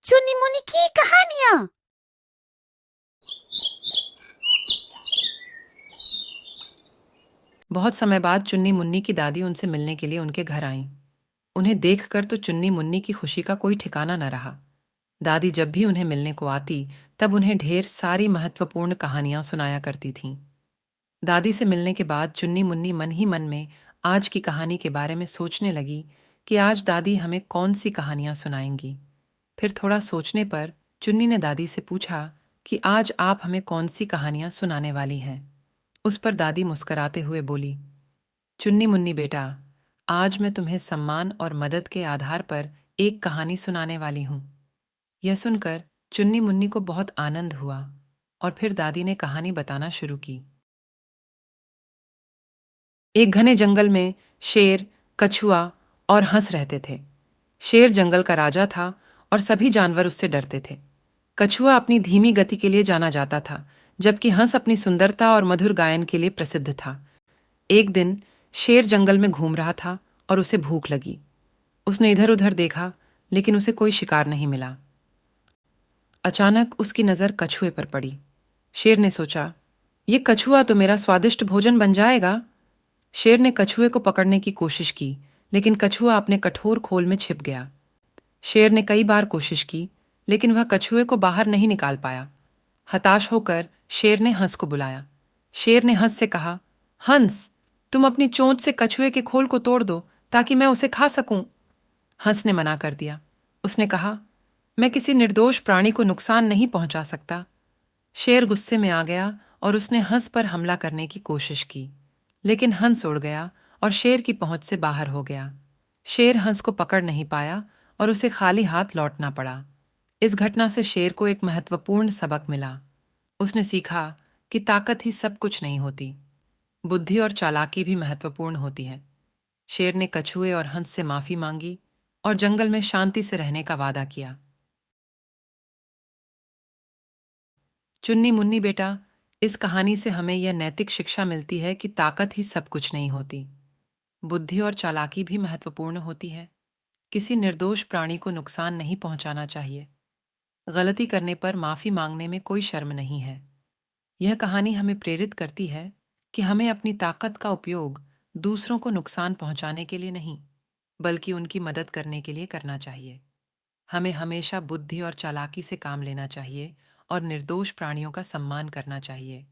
चुन्नी मुन्नी की कहानियां। बहुत समय बाद चुन्नी मुन्नी की दादी उनसे मिलने के लिए उनके घर आईं। उन्हें देखकर तो चुन्नी मुन्नी की खुशी का कोई ठिकाना न रहा। दादी जब भी उन्हें मिलने को आती तब उन्हें ढेर सारी महत्वपूर्ण कहानियां सुनाया करती थीं। दादी से मिलने के बाद चुन्नी मुन्नी मन ही मन में आज की कहानी के बारे में सोचने लगी कि आज दादी हमें कौन सी कहानियां सुनाएंगी। फिर थोड़ा सोचने पर चुन्नी ने दादी से पूछा कि आज आप हमें कौन सी कहानियां सुनाने वाली हैं। उस पर दादी मुस्कुराते हुए बोली, चुन्नी मुन्नी बेटा, आज मैं तुम्हें सम्मान और मदद के आधार पर एक कहानी सुनाने वाली हूँ। यह सुनकर चुन्नी मुन्नी को बहुत आनंद हुआ और फिर दादी ने कहानी बताना शुरू की। एक घने जंगल में शेर, कछुआ और हंस रहते थे। शेर जंगल का राजा था और सभी जानवर उससे डरते थे। कछुआ अपनी धीमी गति के लिए जाना जाता था, जबकि हंस अपनी सुंदरता और मधुर गायन के लिए प्रसिद्ध था। एक दिन शेर जंगल में घूम रहा था और उसे भूख लगी। उसने इधर उधर देखा, लेकिन उसे कोई शिकार नहीं मिला। अचानक उसकी नज़र कछुए पर पड़ी। शेर ने सोचा, ये कछुआ तो मेरा स्वादिष्ट भोजन बन जाएगा। शेर ने कछुए को पकड़ने की कोशिश की, लेकिन कछुआ अपने कठोर खोल में छिप गया। शेर ने कई बार कोशिश की, लेकिन वह कछुए को बाहर नहीं निकाल पाया। हताश होकर शेर ने हंस को बुलाया। शेर ने हंस से कहा, हंस, तुम अपनी चोंच से कछुए के खोल को तोड़ दो ताकि मैं उसे खा सकूं। हंस ने मना कर दिया। उसने कहा, मैं किसी निर्दोष प्राणी को नुकसान नहीं पहुंचा सकता। शेर गुस्से में आ गया और उसने हंस पर हमला करने की कोशिश की, लेकिन हंस उड़ गया और शेर की पहुंच से बाहर हो गया। शेर हंस को पकड़ नहीं पाया और उसे खाली हाथ लौटना पड़ा। इस घटना से शेर को एक महत्वपूर्ण सबक मिला। उसने सीखा कि ताकत ही सब कुछ नहीं होती, बुद्धि और चालाकी भी महत्वपूर्ण होती है। शेर ने कछुए और हंस से माफी मांगी और जंगल में शांति से रहने का वादा किया। चुन्नी मुन्नी बेटा, इस कहानी से हमें यह नैतिक शिक्षा मिलती है कि ताकत ही सब कुछ नहीं होती, बुद्धि और चालाकी भी महत्वपूर्ण होती है। किसी निर्दोष प्राणी को नुकसान नहीं पहुंचाना चाहिए। गलती करने पर माफी मांगने में कोई शर्म नहीं है। यह कहानी हमें प्रेरित करती है कि हमें अपनी ताकत का उपयोग दूसरों को नुकसान पहुंचाने के लिए नहीं, बल्कि उनकी मदद करने के लिए करना चाहिए। हमें हमेशा बुद्धि और चालाकी से काम लेना चाहिए और निर्दोष प्राणियों का सम्मान करना चाहिए।